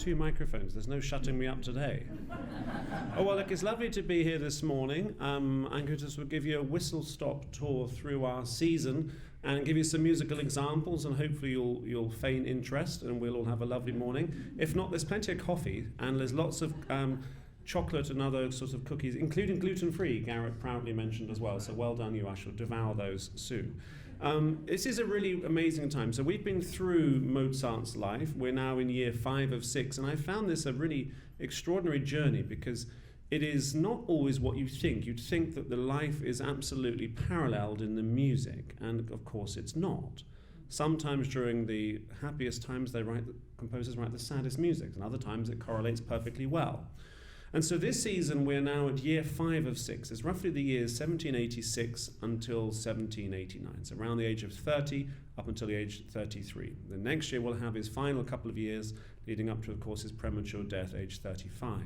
2 microphones. There's no shutting me up today. Oh, well, look, it's lovely to be here this morning. I'm going to sort of give you a whistle-stop tour through our season and give you some musical examples, and hopefully you'll feign interest and we'll all have a lovely morning. If not, there's plenty of coffee and there's lots of chocolate and other sorts of cookies, including gluten-free, Garrett proudly mentioned as well, so well done you. I shall devour those soon. This is a really amazing time. So we've been through Mozart's life. We're now in year 5 of 6, and I found this a really extraordinary journey because it is not always what you think. You'd think that the life is absolutely paralleled in the music, and of course it's not. Sometimes during the happiest times, composers write the saddest music, and other times it correlates perfectly well. And so this season, we're now at year 5 of 6. It's roughly the years 1786 until 1789. So around the age of 30 up until the age of 33. The next year we'll have his final couple of years leading up to, of course, his premature death, age 35.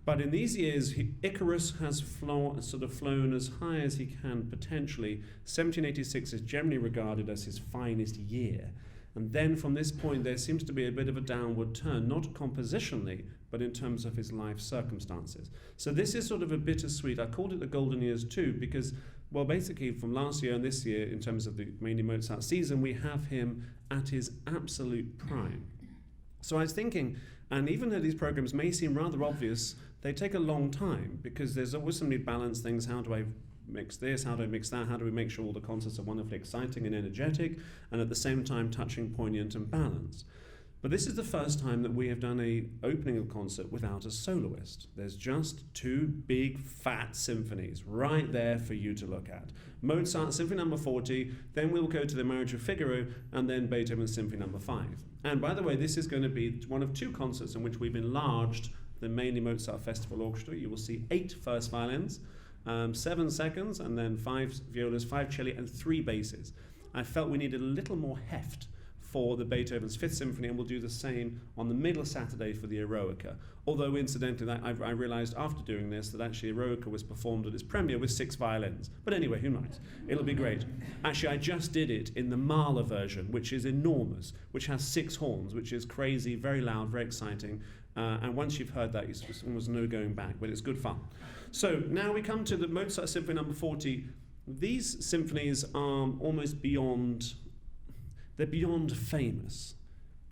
But in these years, Icarus has flown as high as he can potentially. 1786 is generally regarded as his finest year. And then from this point, there seems to be a bit of a downward turn, not compositionally, but in terms of his life circumstances. So this is sort of a bittersweet. I called it the golden years too, because, well, basically from last year and this year, in terms of the mainly Mozart season, we have him at his absolute prime. So I was thinking, and even though these programs may seem rather obvious, they take a long time, because there's always some need to balance things. How do I mix this, how do I mix that, how do we make sure all the concerts are wonderfully exciting and energetic and at the same time touching, poignant and balanced. But this is the first time that we have done an opening of concert without a soloist. There's just 2 big fat symphonies right there for you to look at. Mozart Symphony No. 40, then we'll go to the Marriage of Figaro, and then Beethoven Symphony No. 5. And by the way, this is going to be one of 2 concerts in which we've enlarged the mainly Mozart Festival Orchestra. You will see 8 first violins, 7 seconds, and then 5 violas, 5 celli, and 3 basses. I felt we needed a little more heft for the Beethoven's 5th Symphony, and we'll do the same on the middle Saturday for the Eroica. Although, incidentally, I realized after doing this that actually Eroica was performed at its premiere with 6 violins. But anyway, who knows? It'll be great. Actually, I just did it in the Mahler version, which is enormous, which has 6 horns, which is crazy, very loud, very exciting. And once you've heard that, there's almost no going back, but it's good fun. So now we come to the Mozart Symphony No. 40. These symphonies are almost beyond... They're beyond famous.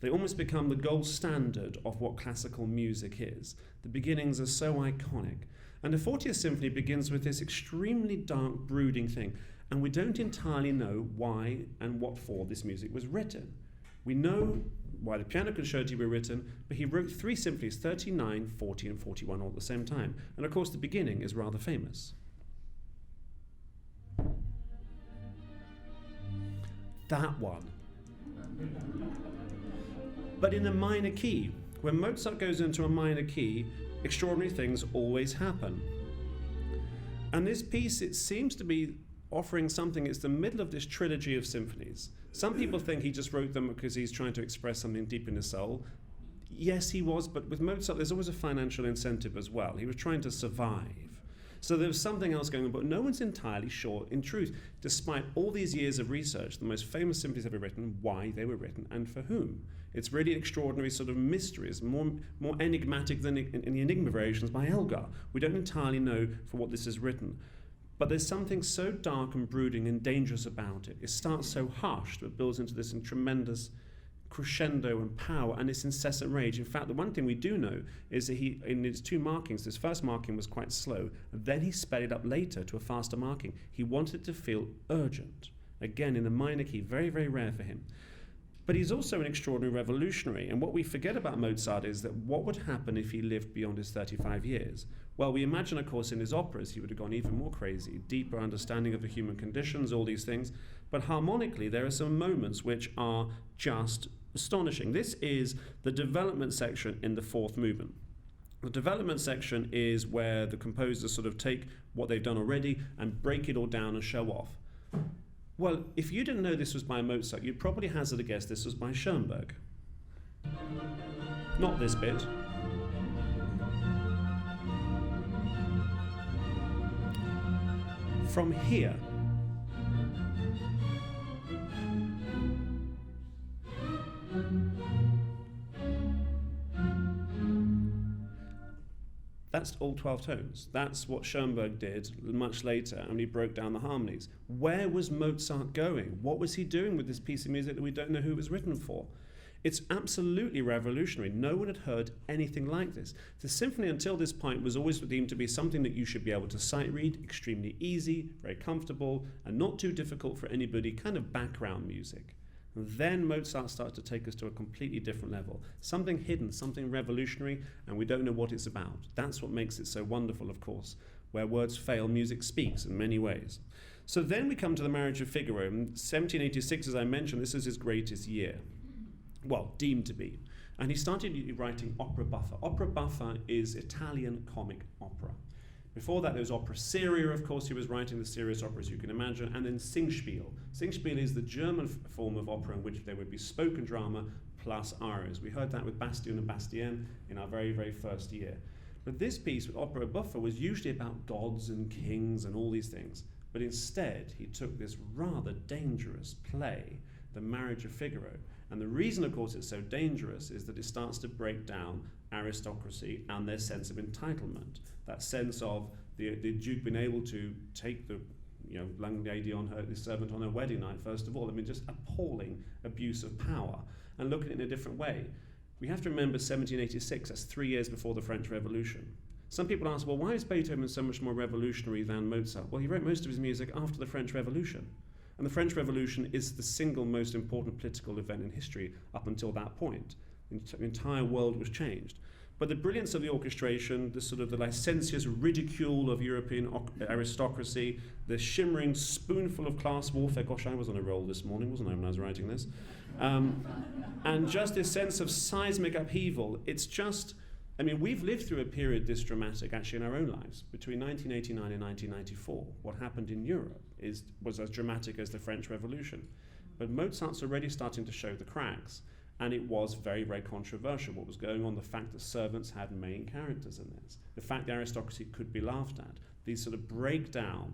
They almost become the gold standard of what classical music is. The beginnings are so iconic. And the 40th Symphony begins with this extremely dark, brooding thing. And we don't entirely know why and what for this music was written. We know why the piano concerti were written, but he wrote 3 symphonies, 39, 40, and 41 all at the same time. And of course, the beginning is rather famous. That one. But in a minor key. When Mozart goes into a minor key, extraordinary things always happen. And this piece, it seems to be offering something. It's the middle of this trilogy of symphonies. Some people think he just wrote them because he's trying to express something deep in his soul. Yes, he was, but with Mozart, there's always a financial incentive as well. He was trying to survive. So there was something else going on, but no one's entirely sure, in truth, despite all these years of research, the most famous symphonies ever written, why they were written and for whom. It's really extraordinary sort of mysteries, more enigmatic than in the Enigma variations by Elgar. We don't entirely know for what this is written. But there's something so dark and brooding and dangerous about it. It starts so harsh that it builds into this tremendous crescendo and power and this incessant rage. In fact, the one thing we do know is that he, in his 2 markings, his first marking was quite slow, and then he sped it up later to a faster marking. He wanted it to feel urgent. Again, in a minor key, very, very rare for him. But he's also an extraordinary revolutionary, and what we forget about Mozart is that what would happen if he lived beyond his 35 years? Well, we imagine, of course, in his operas he would have gone even more crazy, deeper understanding of the human conditions, all these things. But harmonically, there are some moments which are just astonishing. This is the development section in the 4th movement. The development section is where the composers sort of take what they've done already and break it all down and show off. Well, if you didn't know this was by Mozart, you'd probably hazard a guess this was by Schoenberg. Not this bit. From here, That's all 12 tones. That's what Schoenberg did much later, and he broke down the harmonies. Where was Mozart going? What was he doing with this piece of music that we don't know who it was written for? It's absolutely revolutionary. No one had heard anything like this. The symphony until this point was always deemed to be something that you should be able to sight read, extremely easy, very comfortable, and not too difficult for anybody, kind of background music. And then Mozart starts to take us to a completely different level. Something hidden, something revolutionary, and we don't know what it's about. That's what makes it so wonderful, of course. Where words fail, music speaks in many ways. So then we come to the Marriage of Figaro. In 1786, as I mentioned, this is his greatest year. Well, deemed to be. And he started writing opera buffa. Opera buffa is Italian comic opera. Before that, there was opera seria, of course. He was writing the serious operas you can imagine, and then Singspiel. Singspiel is the German form of opera in which there would be spoken drama plus arias. We heard that with Bastion and Bastien in our very, very first year. But this piece with opera buffa was usually about gods and kings and all these things. But instead, he took this rather dangerous play, The Marriage of Figaro. And the reason, of course, it's so dangerous is that it starts to break down aristocracy and their sense of entitlement. That sense of the Duke being able to take the young lady on the servant on her wedding night, first of all. I mean, just appalling abuse of power, and look at it in a different way. We have to remember 1786, that's 3 years before the French Revolution. Some people ask, well, why is Beethoven so much more revolutionary than Mozart? Well, he wrote most of his music after the French Revolution. And the French Revolution is the single most important political event in history up until that point. The entire world was changed. But the brilliance of the orchestration, the sort of the licentious ridicule of European aristocracy, the shimmering spoonful of class warfare, gosh, I was on a roll this morning, wasn't I, when I was writing this? And just this sense of seismic upheaval, it's just, I mean, we've lived through a period this dramatic actually in our own lives. Between 1989 and 1994, what happened in Europe was as dramatic as the French Revolution. But Mozart's already starting to show the cracks. And it was very, very controversial what was going on. The fact that servants had main characters in this. The fact the aristocracy could be laughed at. These sort of breakdown.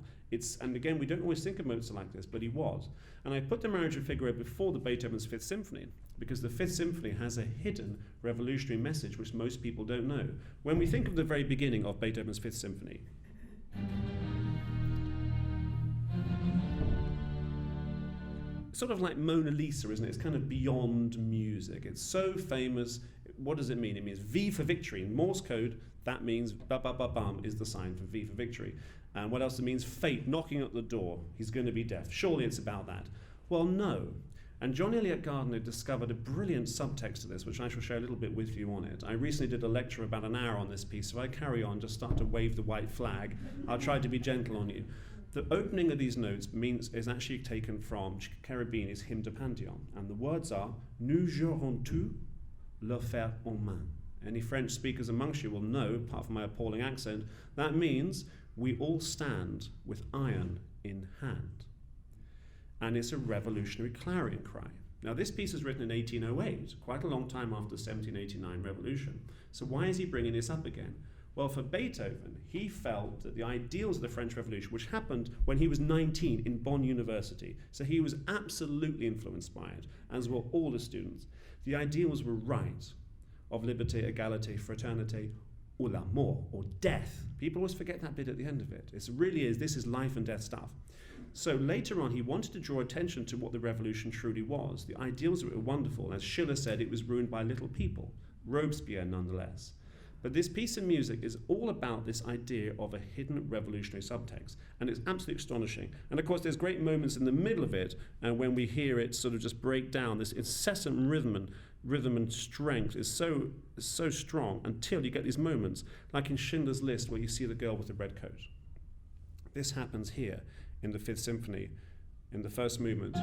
And again, we don't always think of Mozart like this, but he was. And I put the Marriage of Figaro before the Beethoven's Fifth Symphony, because the Fifth Symphony has a hidden revolutionary message which most people don't know. When we think of the very beginning of Beethoven's Fifth Symphony, sort of like Mona Lisa, isn't it? It's kind of beyond music. It's so famous. What does it mean? It means V for victory. In Morse code, that means ba-ba-ba-bam is the sign for V for victory. And what else? It means fate knocking at the door. He's going to be deaf. Surely it's about that. Well, no. And John Eliot Gardiner discovered a brilliant subtext to this, which I shall share a little bit with you on it. I recently did a lecture about an hour on this piece, so I carry on, just start to wave the white flag. I'll try to be gentle on you. The opening of these notes is actually taken from Cherubini's Hymn to Pantheon, and the words are Nous jouerons tous le fer en main. Any French speakers amongst you will know, apart from my appalling accent, that means we all stand with iron in hand. And it's a revolutionary clarion cry. Now, this piece was written in 1808, quite a long time after the 1789 revolution. So why is he bringing this up again? Well, for Beethoven, he felt that the ideals of the French Revolution, which happened when he was 19 in Bonn University, so he was absolutely influenced by it, as were all the students. The ideals were right, of liberté, égalité, fraternité, ou la mort, or death. People always forget that bit at the end of it. It really is, this is life and death stuff. So later on, he wanted to draw attention to what the revolution truly was. The ideals were wonderful. As Schiller said, it was ruined by little people. Robespierre, nonetheless. But this piece of music is all about this idea of a hidden revolutionary subtext, and it's absolutely astonishing. And of course, there's great moments in the middle of it, and when we hear it sort of just break down, this incessant rhythm and strength is so strong until you get these moments, like in Schindler's List, where you see the girl with the red coat. This happens here in the Fifth Symphony, in the first movement,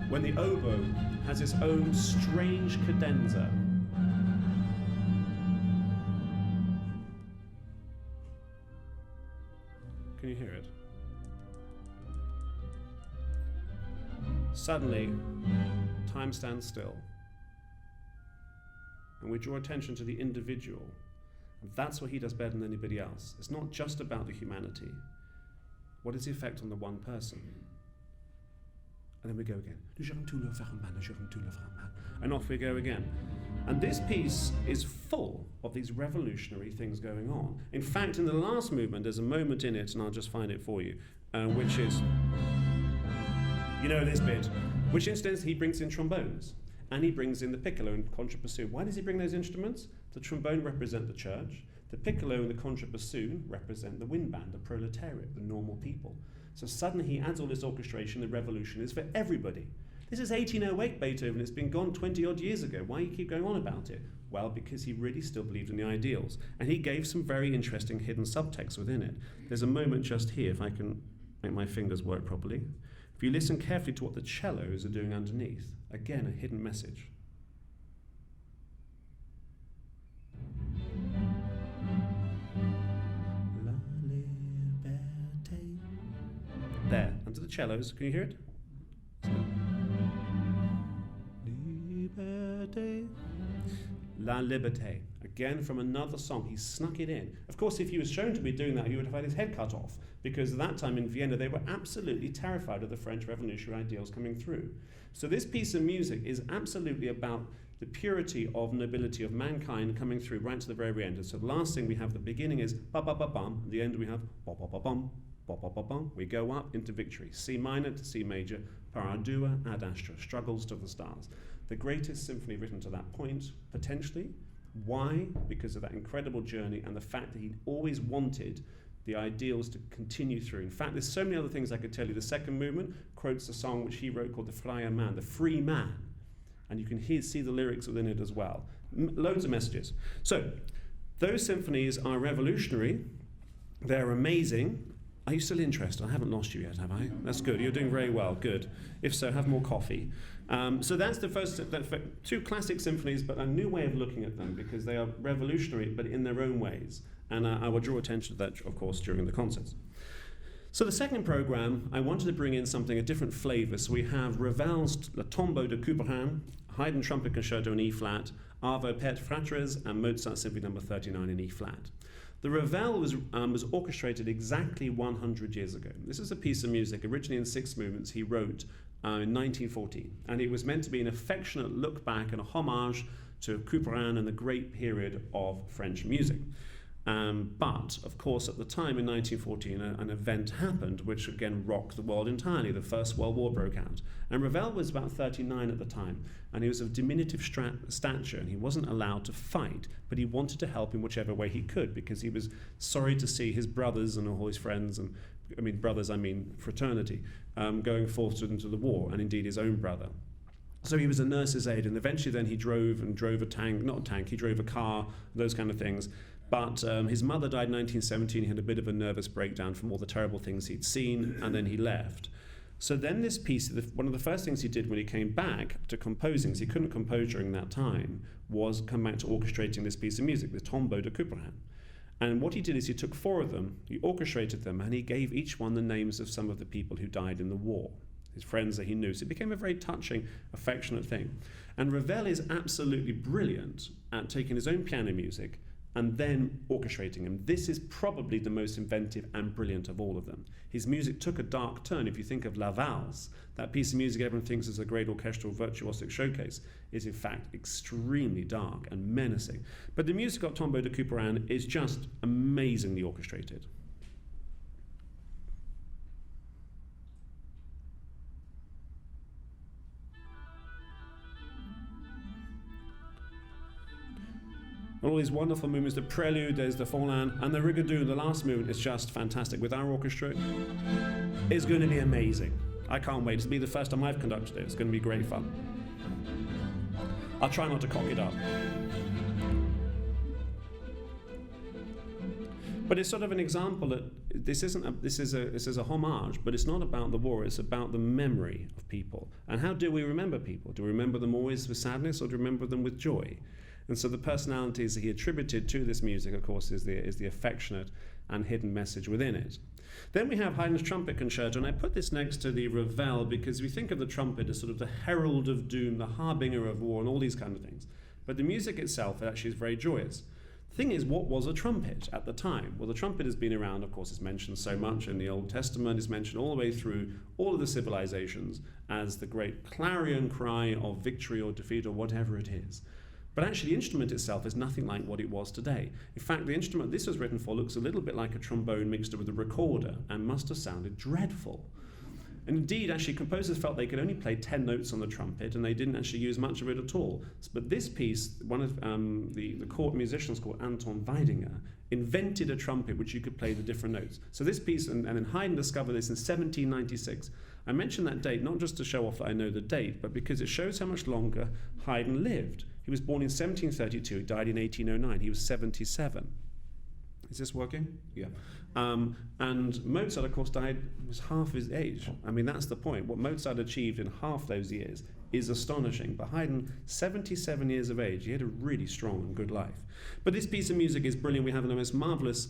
when the oboe has its own strange cadenza. Can you hear it? Suddenly, time stands still, and we draw attention to the individual. And that's what he does better than anybody else. It's not just about the humanity. What is the effect on the one person? And then we go again. And off we go again. And this piece is full of these revolutionary things going on. In fact, in the last movement, there's a moment in it, and I'll just find it for you, which is, you know this bit, which instance he brings in trombones, and he brings in the piccolo and contrabassoon. Why does he bring those instruments? The trombone represent the church, the piccolo and the contrabassoon represent the wind band, the proletariat, the normal people. So suddenly he adds all this orchestration, the revolution is for everybody. This is 1808 Beethoven, it's been gone 20 odd years ago. Why you keep going on about it? Well, because he really still believed in the ideals. And he gave some very interesting hidden subtext within it. There's a moment just here, if I can make my fingers work properly. If you listen carefully to what the cellos are doing underneath, again, a hidden message. There, under the cellos, can you hear it? Liberté. La Liberté. Again from another song. He snuck it in. Of course, if he was shown to be doing that, he would have had his head cut off, because at that time in Vienna, they were absolutely terrified of the French revolutionary ideals coming through. So this piece of music is absolutely about the purity of nobility of mankind coming through right to the very end. And so the last thing we have, the beginning is ba-ba-ba-bum, at the end we have ba-ba-ba-bum, ba-ba-ba-bum. We go up into victory. C minor to C major, per ardua ad astra, struggles to the stars. The greatest symphony written to that point, potentially. Why? Because of that incredible journey and the fact that he'd always wanted the ideals to continue through. In fact, there's so many other things I could tell you. The second movement quotes a song which he wrote called The Freier Man, the free man. And you can see the lyrics within it as well. Loads of messages. So, those symphonies are revolutionary. They're amazing. Are you still interested? I haven't lost you yet, have I? That's good. You're doing very well. Good. If so, have more coffee. So that's the first, two classic symphonies, but a new way of looking at them, because they are revolutionary, but in their own ways. And I will draw attention to that, of course, during the concerts. So the second program, I wanted to bring in something, a different flavor. So we have Ravel's Le Tombeau de Couperin, Haydn Trumpet Concerto in E-flat, Arvo Pärt Fratres, and Mozart Symphony No. 39 in E-flat. The Ravel was orchestrated exactly 100 years ago. This is a piece of music, originally in 6 movements, he wrote in 1914. And it was meant to be an affectionate look back and a homage to Couperin and the great period of French music. But, of course, at the time in 1914, an event happened which, again, rocked the world entirely. The First World War broke out. And Ravel was about 39 at the time, and he was of diminutive stature, and he wasn't allowed to fight, but he wanted to help in whichever way he could, because he was sorry to see his brothers and all his friends, and I mean fraternity, going forth into the war, and indeed his own brother. So he was a nurse's aide, and eventually then he drove a tank, not a tank, he drove a car, those kind of things. But his mother died in 1917. He had a bit of a nervous breakdown from all the terrible things he'd seen, and then he left. So then this piece, one of the first things he did when he came back to composing, because he couldn't compose during that time, was come back to orchestrating this piece of music, the Tombeau de Couperin. And what he did is he took 4 of them, he orchestrated them, and he gave each one the names of some of the people who died in the war, his friends that he knew. So it became a very touching, affectionate thing. And Ravel is absolutely brilliant at taking his own piano music and then orchestrating them. This is probably the most inventive and brilliant of all of them. His music took a dark turn. If you think of La Valse, that piece of music everyone thinks is a great orchestral virtuosic showcase, is in fact extremely dark and menacing. But the music of Tombeau de Couperin is just amazingly orchestrated. All these wonderful movements, the Prelude, there's the Violin, and the Rigaudou, the last movement is just fantastic. With our orchestra, it's going to be amazing. I can't wait. It'll be the first time I've conducted it. It's going to be great fun. I'll try not to cock it up. But it's sort of an example that this is a homage, but it's not about the war, it's about the memory of people. And how do we remember people? Do we remember them always with sadness, or do we remember them with joy? And so the personalities that he attributed to this music, of course, is the affectionate and hidden message within it. Then we have Haydn's Trumpet Concerto, and I put this next to the Ravel because we think of the trumpet as sort of the herald of doom, the harbinger of war, and all these kind of things. But the music itself actually is very joyous. The thing is, what was a trumpet at the time? Well, the trumpet has been around, of course, it's mentioned so much in the Old Testament, it's mentioned all the way through all of the civilizations as the great clarion cry of victory or defeat or whatever it is. But actually the instrument itself is nothing like what it was today. In fact, the instrument this was written for looks a little bit like a trombone mixed with a recorder and must have sounded dreadful. And indeed, actually, composers felt they could only play 10 notes on the trumpet, and they didn't actually use much of it at all. But this piece, one of the court musicians called Anton Weidinger invented a trumpet which you could play the different notes. So this piece, and then Haydn discovered this in 1796. I mention that date not just to show off that I know the date, but because it shows how much longer Haydn lived. He was born in 1732, he died in 1809, he was 77. Is this working? Yeah. And Mozart, of course, died, was half his age. I mean, that's the point. What Mozart achieved in half those years is astonishing. But Haydn, 77 years of age, he had a really strong and good life. But this piece of music is brilliant. We have the most marvelous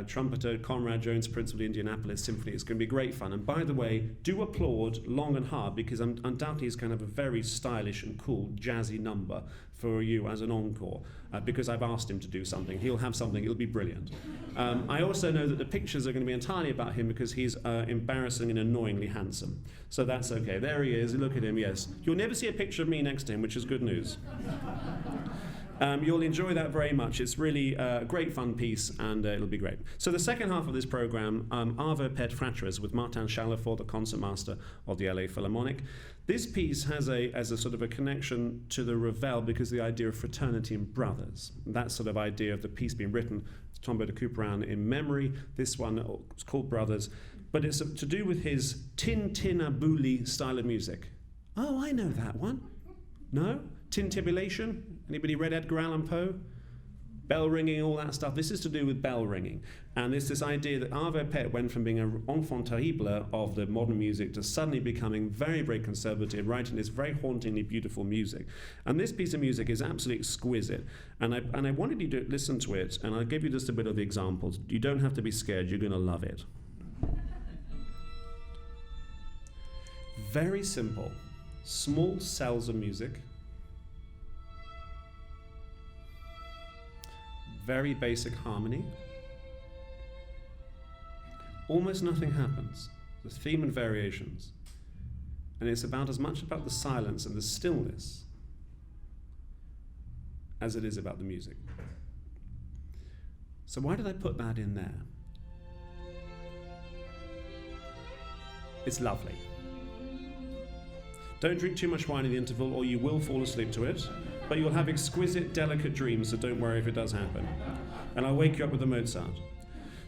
trumpeter, Conrad Jones, Prince of the Indianapolis Symphony. It's going to be great fun. And by the way, do applaud long and hard, because undoubtedly it's kind of a very stylish and cool, jazzy number for you as an encore, because I've asked him to do something. He'll have something, it'll be brilliant. I also know that the pictures are going to be entirely about him because he's embarrassing and annoyingly handsome. So that's okay. There he is. Look at him, yes. You'll never see a picture of me next to him, which is good news. You'll enjoy that very much. It's really a great fun piece, and it'll be great. So the second half of this program, Ave Pet Fratres, with Martin Chalefort, the concertmaster of the LA Philharmonic. This piece has a sort of a connection to the Ravel because the idea of fraternity and brothers. That sort of idea of the piece being written, Tombeau de Couperin in memory. This one is called Brothers, but it's to do with his tintinabuli style of music. Oh, I know that one. No? Tintinnabulation? Anybody read Edgar Allan Poe? Bell ringing, all that stuff. This is to do with bell ringing. And it's this idea that Ave Pet went from being an enfant terrible of the modern music to suddenly becoming very, very conservative, writing this very hauntingly beautiful music. And this piece of music is absolutely exquisite. And I wanted you to listen to it, and I'll give you just a bit of the examples. You don't have to be scared, you're going to love it. Very simple. Small cells of music. Very basic harmony. Almost nothing happens. The theme and variations. And it's about as much about the silence and the stillness as it is about the music. So why did I put that in there? It's lovely. Don't drink too much wine in the interval or you will fall asleep to it, but you'll have exquisite, delicate dreams, so don't worry if it does happen. And I'll wake you up with the Mozart.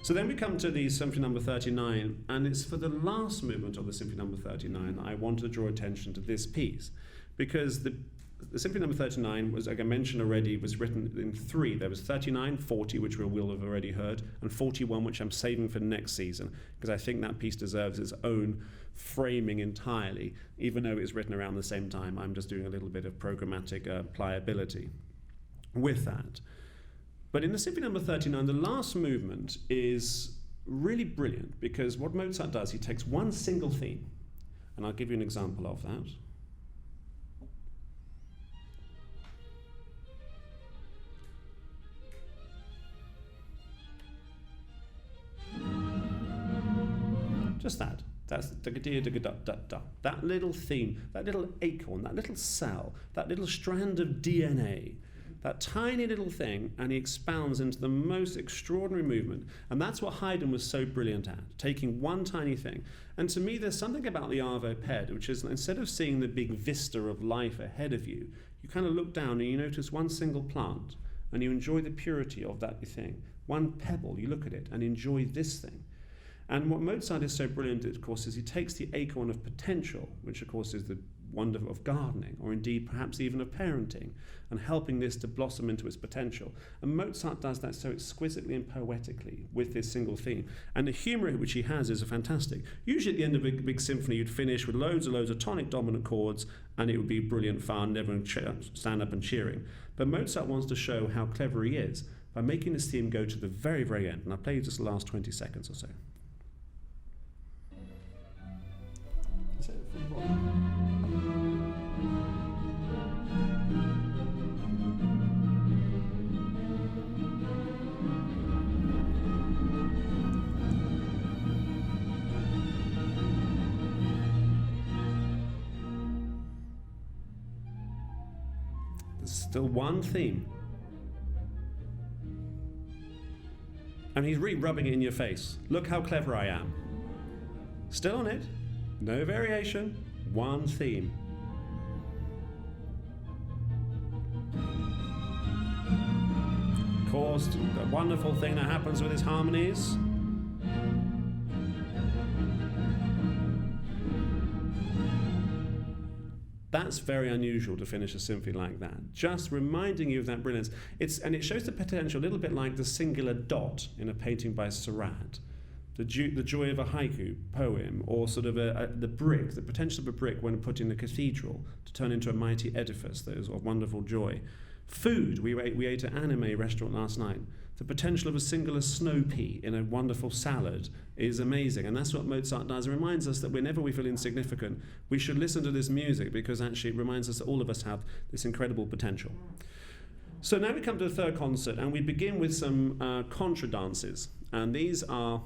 So then we come to the Symphony Number 39, and it's for the last movement of the Symphony Number 39 that I want to draw attention to this piece, because the Symphony Number 39 was, like I mentioned already, was written in three. There was 39, 40, which we will have already heard, and 41, which I'm saving for next season, because I think that piece deserves its own framing entirely, even though it was written around the same time. I'm just doing a little bit of programmatic pliability with that. But in the Symphony Number 39, the last movement is really brilliant, because what Mozart does, he takes one single theme, and I'll give you an example of that. Just that. That's da-ga-dee-da-ga-da-da-da. That little theme, that little acorn, that little cell, that little strand of DNA, that tiny little thing, and he expounds into the most extraordinary movement. And that's what Haydn was so brilliant at, taking one tiny thing. And to me, there's something about the Ave Ped, which is instead of seeing the big vista of life ahead of you, you kind of look down and you notice one single plant, and you enjoy the purity of that thing. One pebble, you look at it and enjoy this thing. And what Mozart is so brilliant at, of course, is he takes the acorn of potential, which of course is the wonder of gardening, or indeed perhaps even of parenting, and helping this to blossom into its potential. And Mozart does that so exquisitely and poetically with this single theme. And the humour which he has is fantastic. Usually at the end of a big symphony, you'd finish with loads and loads of tonic dominant chords, and it would be brilliant fun, everyone stand up and cheering. But Mozart wants to show how clever he is by making this theme go to the very, very end. And I'll play you just the last 20 seconds or so. There's still one theme. And he's really rubbing it in your face. Look how clever I am. Still on it. No variation. One theme. Of course, the wonderful thing that happens with his harmonies. That's very unusual to finish a symphony like that. Just reminding you of that brilliance. And it shows the potential a little bit like the singular dot in a painting by Seurat. The joy of a haiku poem, or sort of the brick, the potential of a brick when put in a cathedral to turn into a mighty edifice that is of wonderful joy. Food, we ate at an anime restaurant last night. The potential of a singular snow pea in a wonderful salad is amazing, and that's what Mozart does. It reminds us that whenever we feel insignificant, we should listen to this music, because actually it reminds us that all of us have this incredible potential. So now we come to the third concert, and we begin with some contra dances, and these are,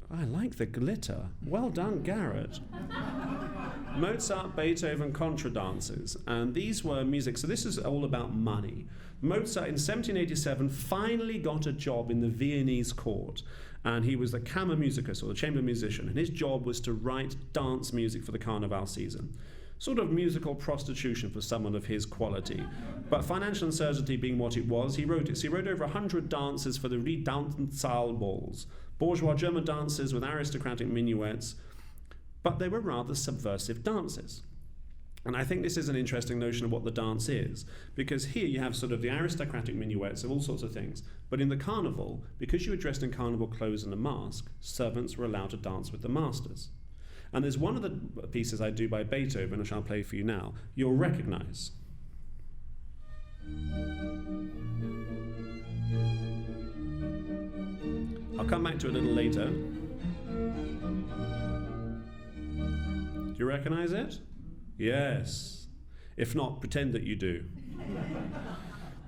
I like the glitter. Well done, Garrett. Mozart, Beethoven contra dances, and these were music. So this is all about money. Mozart in 1787 finally got a job in the Viennese court, and he was the Kammermusikus, or the chamber musician, and his job was to write dance music for the Carnival season. Sort of musical prostitution for someone of his quality. But financial uncertainty being what it was, he wrote it. So he wrote over 100 dances for the Rieddanzsaal balls, bourgeois German dances with aristocratic minuets, but they were rather subversive dances. And I think this is an interesting notion of what the dance is, because here you have sort of the aristocratic minuets of all sorts of things, but in the carnival, because you were dressed in carnival clothes and a mask, servants were allowed to dance with the masters. And there's one of the pieces I do by Beethoven, which I'll play for you now, you'll recognize. I'll come back to it a little later. Do you recognize it? Yes. If not, pretend that you do.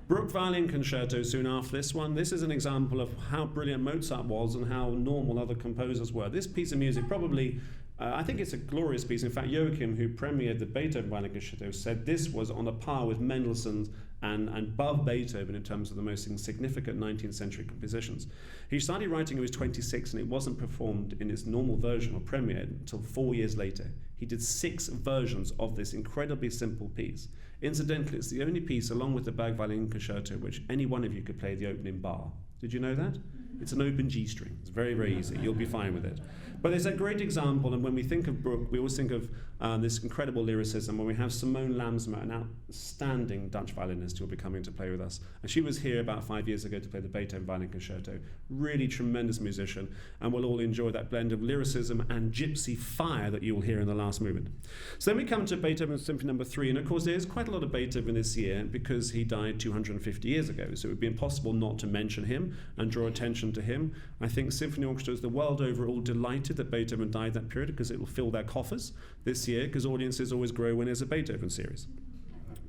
Bruck Violin Concerto soon after this one. This is an example of how brilliant Mozart was and how normal other composers were. This piece of music probably, I think it's a glorious piece. In fact, Joachim, who premiered the Beethoven Violin Concerto, said this was on a par with Mendelssohn's and above Beethoven in terms of the most significant 19th century compositions. He started writing when he was 26, and it wasn't performed in its normal version or premiered until 4 years later. He did 6 versions of this incredibly simple piece. Incidentally, it's the only piece, along with the Berg Violin Concerto, which any one of you could play the opening bar. Did you know that? It's an open G string. It's very, very easy. You'll be fine with it. But there's a great example, and when we think of Bruck, we always think of this incredible lyricism, when we have Simone Lamsma, an outstanding Dutch violinist who will be coming to play with us. And she was here about 5 years ago to play the Beethoven Violin Concerto. Really tremendous musician, and we'll all enjoy that blend of lyricism and gypsy fire that you will hear in the last movement. So then we come to Beethoven Symphony No. 3, and of course there's quite a lot of Beethoven this year because he died 250 years ago, so it would be impossible not to mention him and draw attention to him. I think symphony orchestras the world over are all delighted that Beethoven died that period, because it will fill their coffers this year, because audiences always grow when there's a Beethoven series.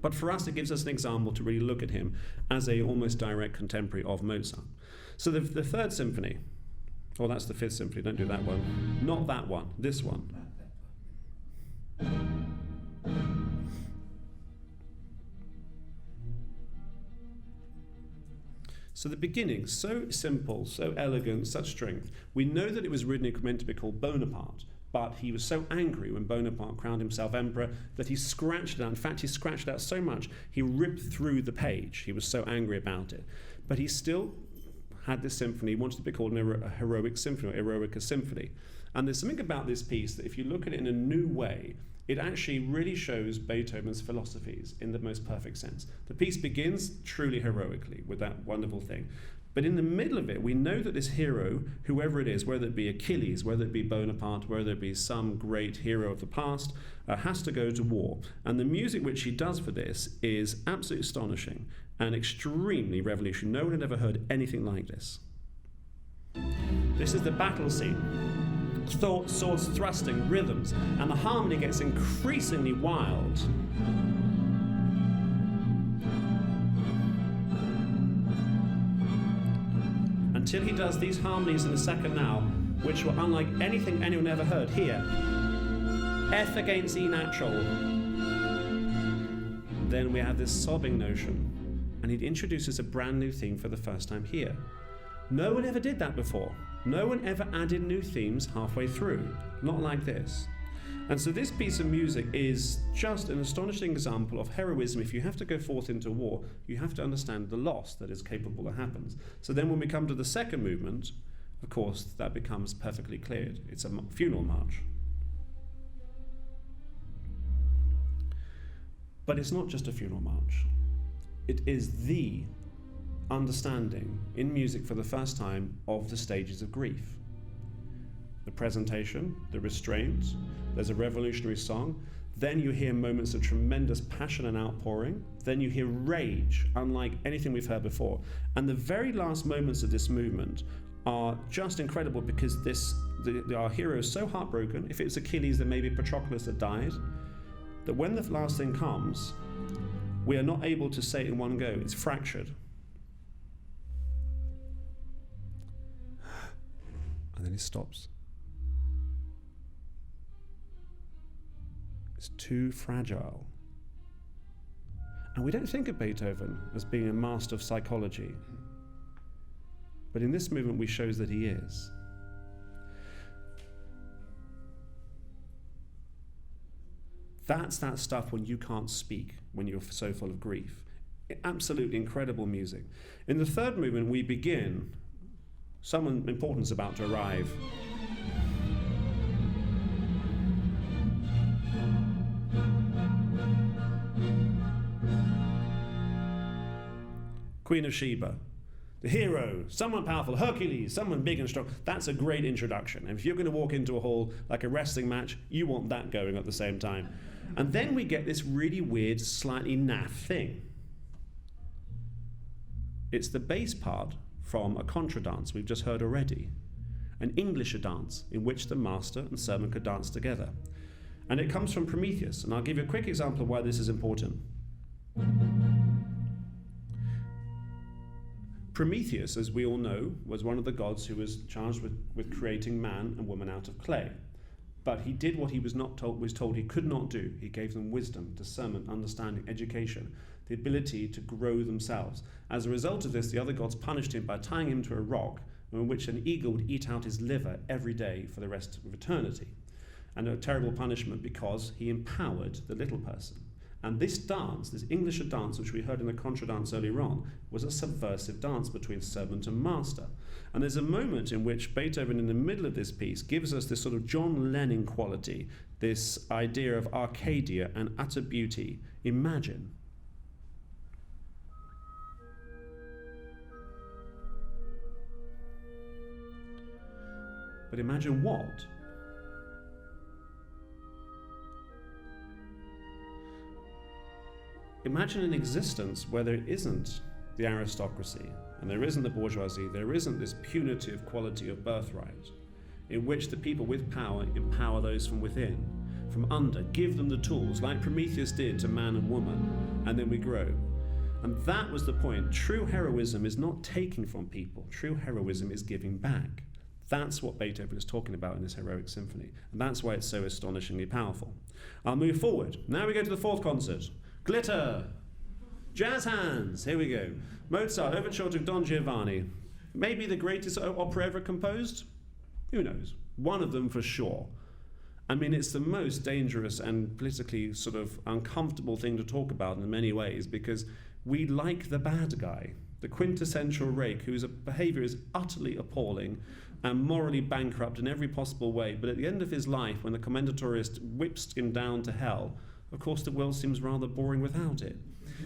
But for us, it gives us an example to really look at him as a almost direct contemporary of Mozart. So the third symphony, oh, that's the fifth symphony, don't do that one. Not that one, this one. So the beginning, so simple, so elegant, such strength. We know that it was originally meant to be called Bonaparte, but he was so angry when Bonaparte crowned himself emperor that he scratched it out. In fact, he scratched it out so much, he ripped through the page. He was so angry about it. But he still had this symphony. He wanted to be called a heroic symphony, or Eroica Symphony. And there's something about this piece that if you look at it in a new way, it actually really shows Beethoven's philosophies in the most perfect sense. The piece begins truly heroically with that wonderful thing. But in the middle of it, we know that this hero, whoever it is, whether it be Achilles, whether it be Bonaparte, whether it be some great hero of the past, has to go to war. And the music which he does for this is absolutely astonishing and extremely revolutionary. No one had ever heard anything like this. This is the battle scene. Swords thrusting, rhythms, and the harmony gets increasingly wild. Until he does these harmonies in the second now, which were unlike anything anyone ever heard. Here, F against E natural. And then we have this sobbing notion. And he introduces a brand new theme for the first time here. No one ever did that before. No one ever added new themes halfway through. Not like this. And so this piece of music is just an astonishing example of heroism. If you have to go forth into war, you have to understand the loss that is capable that happens. So then when we come to the second movement, of course, that becomes perfectly clear. It's a funeral march. But it's not just a funeral march. It is the understanding in music for the first time of the stages of grief. The presentation, the restraint, there's a revolutionary song, then you hear moments of tremendous passion and outpouring, then you hear rage, unlike anything we've heard before. And the very last moments of this movement are just incredible because our hero is so heartbroken. If it was Achilles, then maybe Patroclus had died, that when the last thing comes, we are not able to say it in one go. It's fractured. And then it stops. It's too fragile. And we don't think of Beethoven as being a master of psychology. But in this movement, we shows that he is. That's that stuff when you can't speak, when you're so full of grief. Absolutely incredible music. In the third movement, we begin. Someone important is about to arrive. Queen of Sheba. The hero, someone powerful, Hercules, someone big and strong. That's a great introduction. And if you're going to walk into a hall like a wrestling match, you want that going at the same time. And then we get this really weird, slightly naff thing. It's the bass part from a contradance we've just heard already, an English dance in which the master and servant could dance together. And it comes from Prometheus, and I'll give you a quick example of why this is important. Prometheus, as we all know, was one of the gods who was charged with creating man and woman out of clay. But he did what he was told he could not do. He gave them wisdom, discernment, understanding, education, the ability to grow themselves. As a result of this, the other gods punished him by tying him to a rock in which an eagle would eat out his liver every day for the rest of eternity. And a terrible punishment because he empowered the little person. And this dance, this English dance, which we heard in the contradance earlier on, was a subversive dance between servant and master. And there's a moment in which Beethoven, in the middle of this piece, gives us this sort of John Lennon quality, this idea of Arcadia and utter beauty. Imagine. But imagine what? Imagine an existence where there isn't the aristocracy, and there isn't the bourgeoisie, there isn't this punitive quality of birthright, in which the people with power empower those from within, from under, give them the tools, like Prometheus did to man and woman, and then we grow. And that was the point. True heroism is not taking from people. True heroism is giving back. That's what Beethoven is talking about in this heroic symphony, and that's why it's so astonishingly powerful. I'll move forward. Now we go to the fourth concert. Glitter, jazz hands, here we go. Mozart, Overture to Don Giovanni. Maybe the greatest opera ever composed? Who knows? One of them for sure. I mean, it's the most dangerous and politically sort of uncomfortable thing to talk about in many ways, because we like the bad guy, the quintessential rake whose behavior is utterly appalling and morally bankrupt in every possible way. But at the end of his life, when the commentatorist whips him down to hell, of course, the world seems rather boring without it.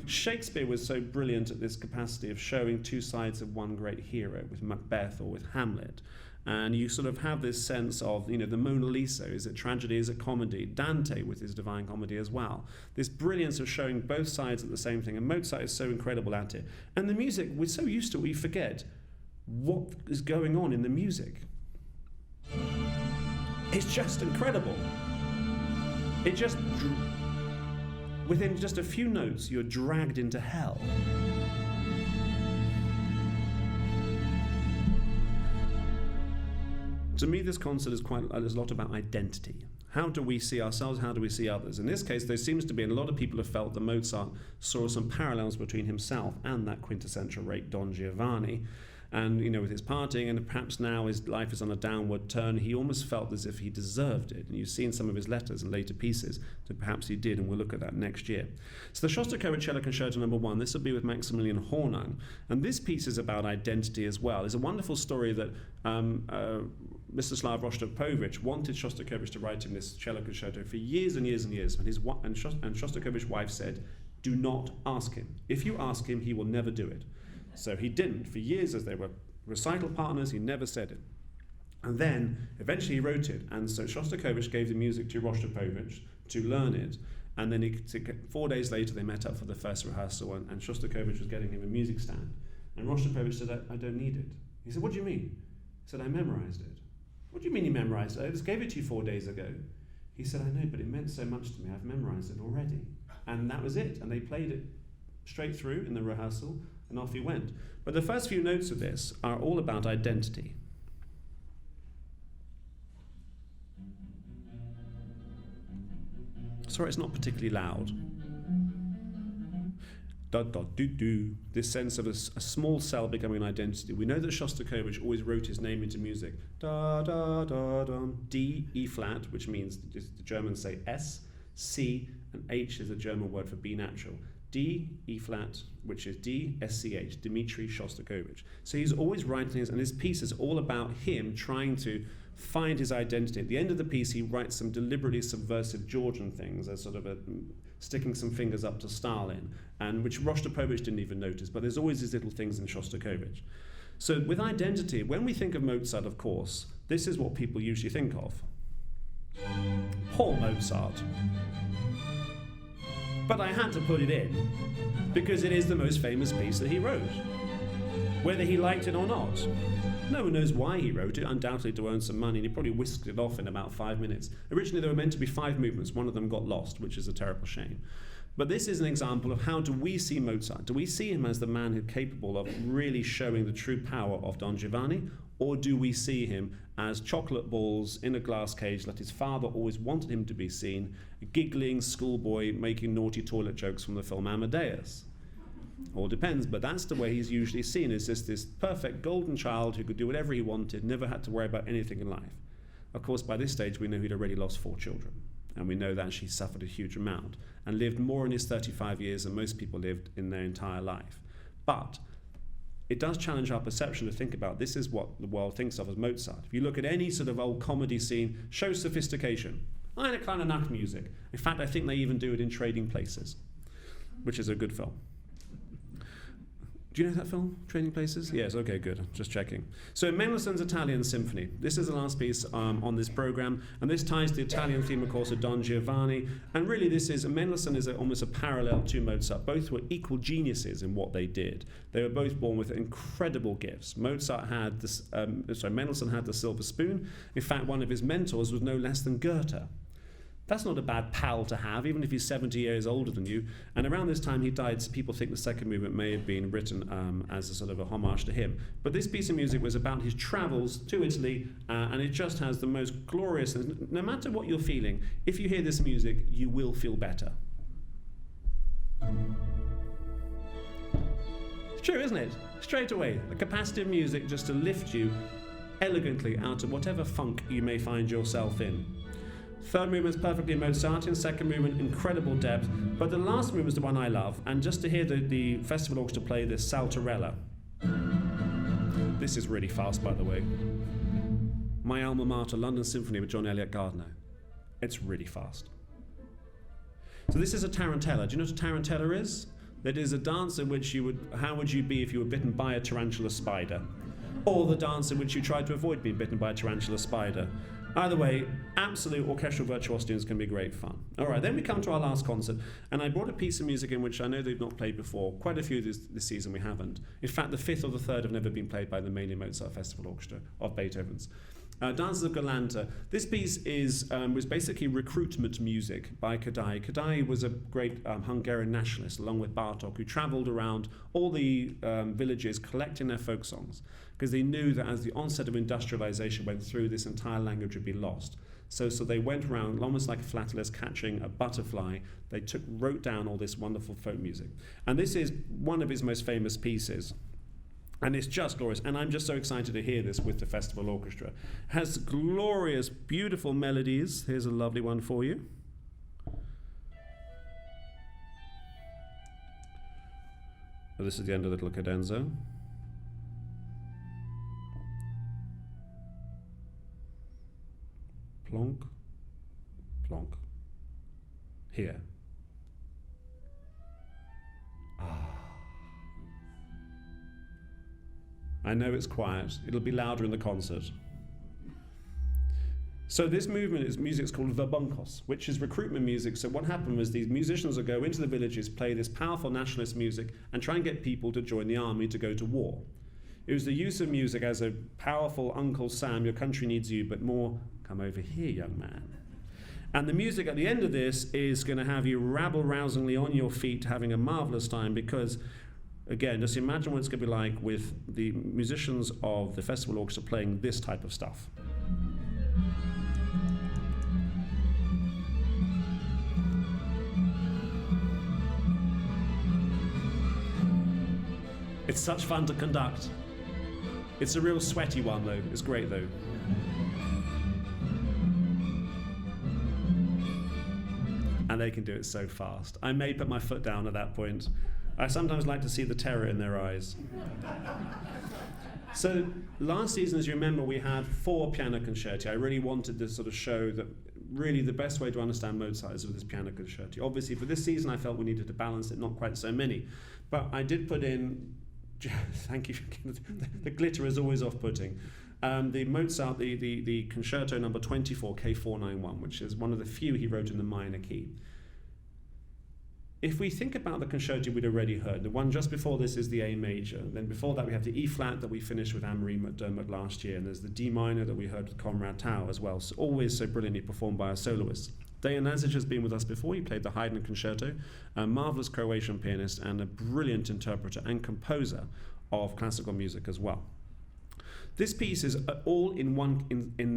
Shakespeare was so brilliant at this capacity of showing two sides of one great hero, with Macbeth or with Hamlet. And you sort of have this sense of, the Mona Lisa, is it tragedy, is it comedy? Dante with his Divine Comedy as well. This brilliance of showing both sides of the same thing, and Mozart is so incredible at it. And the music, we're so used to it, we forget what is going on in the music. It's just incredible. It just... Within just a few notes, you're dragged into hell. To me, this concert is there's a lot about identity. How do we see ourselves? How do we see others? In this case, there seems to be, and a lot of people have felt that Mozart saw some parallels between himself and that quintessential rake Don Giovanni. And, with his partying, and perhaps now his life is on a downward turn, he almost felt as if he deserved it. And you see in some of his letters and later pieces that perhaps he did, and we'll look at that next year. So the Shostakovich Cello Concerto No. 1, this will be with Maximilian Hornung. And this piece is about identity as well. There's a wonderful story that Mstislav Rostropovich wanted Shostakovich to write him this cello concerto for years and years and years. And Shostakovich's wife said, "Do not ask him. If you ask him, he will never do it." So he didn't. For years, as they were recital partners, he never said it. And then, eventually he wrote it. And so Shostakovich gave the music to Rostropovich to learn it. And then 4 days later, they met up for the first rehearsal, and Shostakovich was getting him a music stand. And Rostropovich said, I don't need it. He said, "What do you mean?" He said, "I memorized it." "What do you mean you memorized it? I just gave it to you 4 days ago." He said, "I know, but it meant so much to me. I've memorized it already." And that was it. And they played it straight through in the rehearsal, and off he went. But the first few notes of this are all about identity. Sorry, it's not particularly loud. Da-da-do-do. This sense of a small cell becoming an identity. We know that Shostakovich always wrote his name into music. Da-da-da-dum. D, E flat, which means the Germans say S. C, and H is a German word for B natural. D, E flat, which is D, S-C-H, Dmitri Shostakovich. So he's always writing his, and his piece is all about him trying to find his identity. At the end of the piece, he writes some deliberately subversive Georgian things, as sort of sticking some fingers up to Stalin, and which Rostropovich didn't even notice, but there's always these little things in Shostakovich. So with identity, when we think of Mozart, of course, this is what people usually think of. Poor Mozart. But I had to put it in, because it is the most famous piece that he wrote, whether he liked it or not. No one knows why he wrote it, undoubtedly to earn some money, and he probably whisked it off in about 5 minutes. Originally there were meant to be 5 movements, one of them got lost, which is a terrible shame. But this is an example of how do we see Mozart? Do we see him as the man who's capable of really showing the true power of Don Giovanni, or do we see him as chocolate balls in a glass cage that his father always wanted him to be seen, a giggling schoolboy making naughty toilet jokes from the film Amadeus? All depends, but that's the way he's usually seen, as just this perfect golden child who could do whatever he wanted, never had to worry about anything in life. Of course, by this stage, we know he'd already lost 4 children, and we know that she suffered a huge amount and lived more in his 35 years than most people lived in their entire life. But it does challenge our perception to think about this is what the world thinks of as Mozart. If you look at any sort of old comedy scene, shows sophistication. Eine kleine Nachtmusik. In fact, I think they even do it in Trading Places, which is a good film. Do you know that film, Trading Places? Yes, okay, good, just checking. So Mendelssohn's Italian Symphony. This is the last piece on this program, and this ties the Italian theme, of course, of Don Giovanni. And really Mendelssohn is almost a parallel to Mozart. Both were equal geniuses in what they did. They were both born with incredible gifts. Mendelssohn had the silver spoon. In fact, one of his mentors was no less than Goethe. That's not a bad pal to have, even if he's 70 years older than you. And around this time he died, so people think the second movement may have been written as a sort of a homage to him. But this piece of music was about his travels to Italy, and it just has the most glorious, no matter what you're feeling, if you hear this music, you will feel better. It's true, isn't it? Straight away, the capacity of music just to lift you elegantly out of whatever funk you may find yourself in. Third movement's perfectly Mozartian, second movement, incredible depth, but the last movement's the one I love, and just to hear the Festival Orchestra play this Saltarella. This is really fast, by the way. My alma mater, London Symphony with John Eliot Gardiner. It's really fast. So this is a Tarantella. Do you know what a Tarantella is? That is a dance in which how would you be if you were bitten by a tarantula spider? Or the dance in which you tried to avoid being bitten by a tarantula spider. Either way, absolute orchestral virtuosity can be great fun. All right, then we come to our last concert, and I brought a piece of music in which I know they've not played before. Quite a few this season we haven't. In fact, the 5th or the 3rd have never been played by the mainly Mozart Festival Orchestra of Beethovens. Dances of Galanta. This piece was basically recruitment music by Kodály. Kodály was a great Hungarian nationalist, along with Bartók, who travelled around all the villages collecting their folk songs, because they knew that as the onset of industrialization went through, this entire language would be lost. So they went around almost like a philatelist catching a butterfly. They wrote down all this wonderful folk music. And this is one of his most famous pieces. And it's just glorious. And I'm just so excited to hear this with the Festival Orchestra. It has glorious, beautiful melodies. Here's a lovely one for you. Well, this is the end of the little cadenza. Plonk, plonk. Here. I know it's quiet. It'll be louder in the concert. So this movement is music called Verbunkos, which is recruitment music. So what happened was these musicians would go into the villages, play this powerful nationalist music, and try and get people to join the army to go to war. It was the use of music as a powerful Uncle Sam, your country needs you, but more, come over here, young man. And the music at the end of this is going to have you rabble-rousingly on your feet, having a marvelous time, because again, just imagine what it's going to be like with the musicians of the Festival Orchestra playing this type of stuff. It's such fun to conduct. It's a real sweaty one, though. It's great, though. And they can do it so fast. I may put my foot down at that point. I sometimes like to see the terror in their eyes. So last season, as you remember, we had 4 piano concerti. I really wanted to sort of show that really the best way to understand Mozart is with this piano concerti. Obviously, for this season, I felt we needed to balance it, not quite so many. But I did put in, thank you, the glitter is always off-putting. The Mozart, the Concerto number 24, K491, which is one of the few he wrote in the minor key. If we think about the concerti we'd already heard, the one just before this is the A major. Then before that we have the E flat that we finished with Anne-Marie McDermott last year, and there's the D minor that we heard with Konrad Tau as well, so always so brilliantly performed by a soloist. Dejan Lazic has been with us before. He played the Haydn Concerto, a marvelous Croatian pianist and a brilliant interpreter and composer of classical music as well. This piece is all in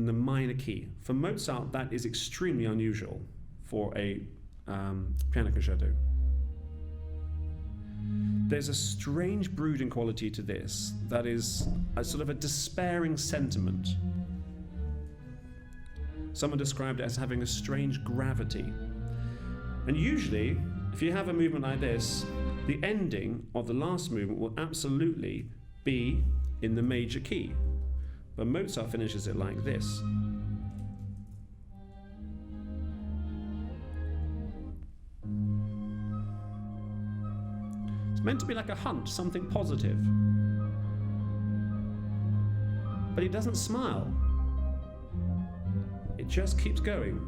the minor key. For Mozart, that is extremely unusual for a piano concerto. There's a strange brooding quality to this that is a sort of a despairing sentiment. Someone described it as having a strange gravity. And usually, if you have a movement like this, the ending of the last movement will absolutely be in the major key. But Mozart finishes it like this. It's meant to be like a hunt, something positive. But he doesn't smile. It just keeps going.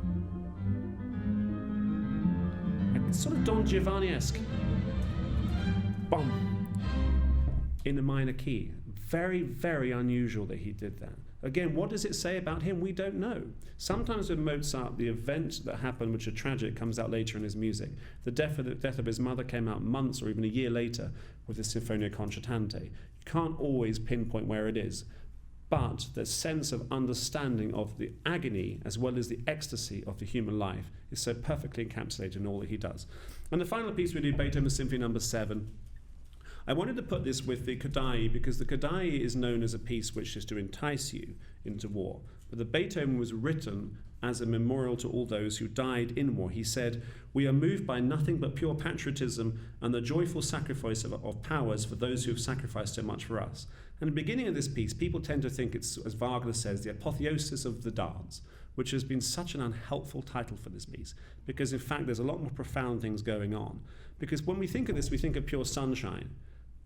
It's sort of Don Giovanni-esque. Bum. In the minor key. Very, very unusual that he did that. Again, what does it say about him? We don't know. Sometimes with Mozart, the event that happened, which is tragic, comes out later in his music. The death of his mother came out months or even a year later with the Sinfonia Concertante. You can't always pinpoint where it is, but the sense of understanding of the agony as well as the ecstasy of the human life is so perfectly encapsulated in all that he does. And the final piece we do, Beethoven Symphony No. 7. I wanted to put this with the Kodai because the Kodai is known as a piece which is to entice you into war. But the Beethoven was written as a memorial to all those who died in war. He said, "We are moved by nothing but pure patriotism and the joyful sacrifice of powers for those who have sacrificed so much for us." And at the beginning of this piece, people tend to think it's, as Wagner says, the apotheosis of the dance, which has been such an unhelpful title for this piece, because in fact there's a lot more profound things going on. Because when we think of this, we think of pure sunshine.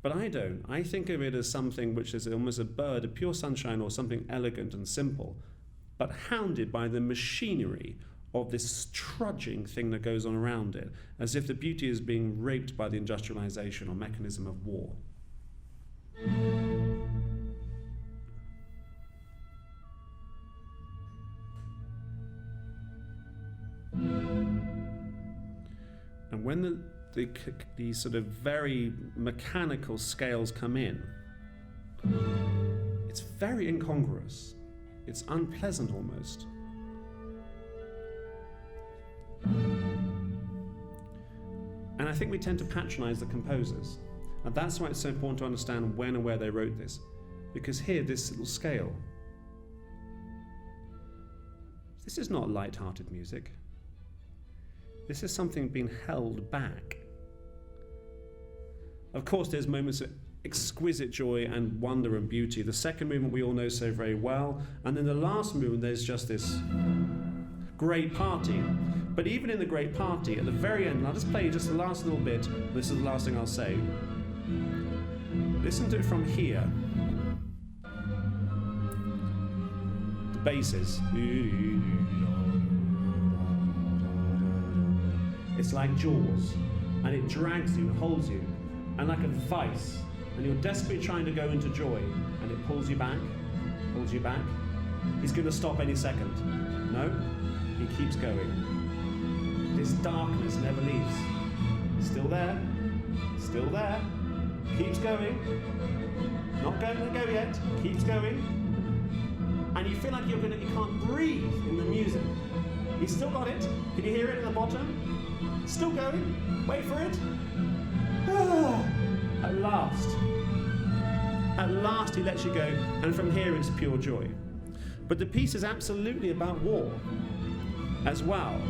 But I don't. I think of it as something which is almost a bird, a pure sunshine, or something elegant and simple, but hounded by the machinery of this trudging thing that goes on around it, as if the beauty is being raped by the industrialization or mechanism of war. And when the sort of very mechanical scales come in, it's very incongruous. It's unpleasant almost. And I think we tend to patronize the composers. And that's why it's so important to understand when and where they wrote this. Because here, this little scale, this is not light-hearted music. This is something being held back. Of course, there's moments of exquisite joy and wonder and beauty. The second movement we all know so very well. And then the last movement, there's just this great party. But even in the great party, at the very end, and I'll just play you just the last little bit. This is the last thing I'll say. Listen to it from here. The basses. It's like Jaws, and it drags you and holds you, and like a vice, and you're desperately trying to go into joy, and it pulls you back, pulls you back. He's going to stop any second. No, he keeps going. This darkness never leaves. Still there, keeps going. Not going to go yet, keeps going. And you feel like you can't breathe in the music. He's still got it. Can you hear it at the bottom? Still going. Wait for it. Oh, at last he lets you go, and from here it's pure joy. But the piece is absolutely about war as well.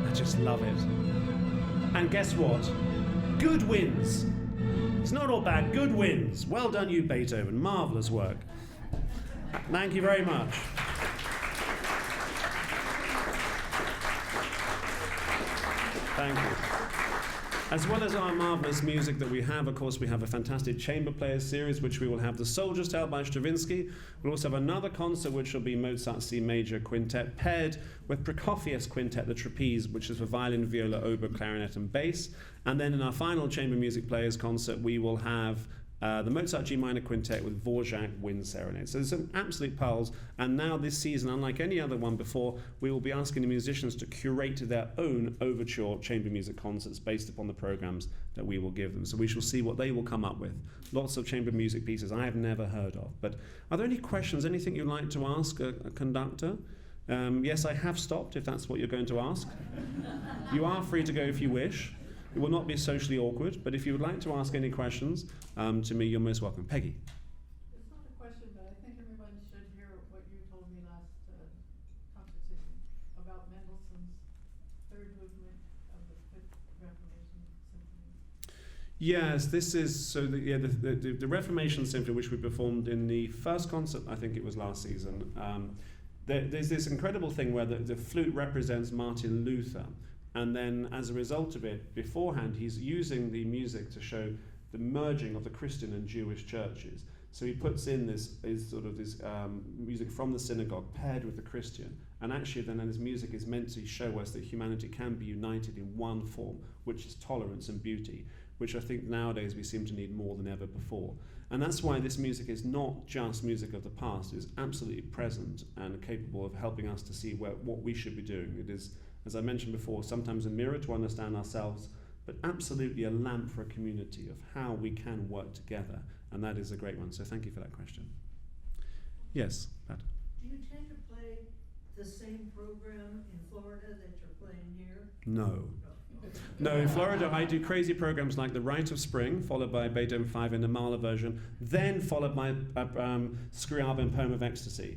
I just love it. And guess what? Good wins. It's not all bad. Good wins. Well done, you, Beethoven. Marvellous work. Thank you very much. Thank you. As well as our marvellous music that we have, of course, we have a fantastic chamber players series, which we will have the Soldier's Tale by Stravinsky. We'll also have another concert, which will be Mozart C Major Quintet, paired with Prometheus Quintet, the Trapeze, which is for violin, viola, oboe, clarinet, and bass. And then in our final chamber music players concert, we will have the Mozart G Minor Quintet with Dvorak Wind Serenade. So there's some absolute pearls. And now this season, unlike any other one before, we will be asking the musicians to curate their own overture chamber music concerts based upon the programs that we will give them. So we shall see what they will come up with. Lots of chamber music pieces I have never heard of. But are there any questions, anything you'd like to ask a conductor? Yes, I have stopped, if that's what you're going to ask. You are free to go if you wish. It will not be socially awkward, but if you would like to ask any questions to me, you're most welcome. Peggy. It's not a question, but I think everyone should hear what you told me last competition about Mendelssohn's third movement of the Fifth Reformation Symphony. Yes, this is the Reformation Symphony, which we performed in the first concert, I think it was last season. There's this incredible thing where the flute represents Martin Luther. And then, as a result of it, beforehand, he's using the music to show the merging of the Christian and Jewish churches. So he puts in this music from the synagogue paired with the Christian. And actually, then his music is meant to show us that humanity can be united in one form, which is tolerance and beauty, which I think nowadays we seem to need more than ever before. And that's why this music is not just music of the past. It is absolutely present and capable of helping us to see what we should be doing. It is, as I mentioned before, sometimes a mirror to understand ourselves, but absolutely a lamp for a community of how we can work together. And that is a great one. So thank you for that question. Yes, Pat. Do you tend to play the same program in Florida that you're playing here? No. No, in Florida I do crazy programs like The Rite of Spring, followed by Beethoven 5 in the Mahler version, then followed by Scriabin Poem of Ecstasy.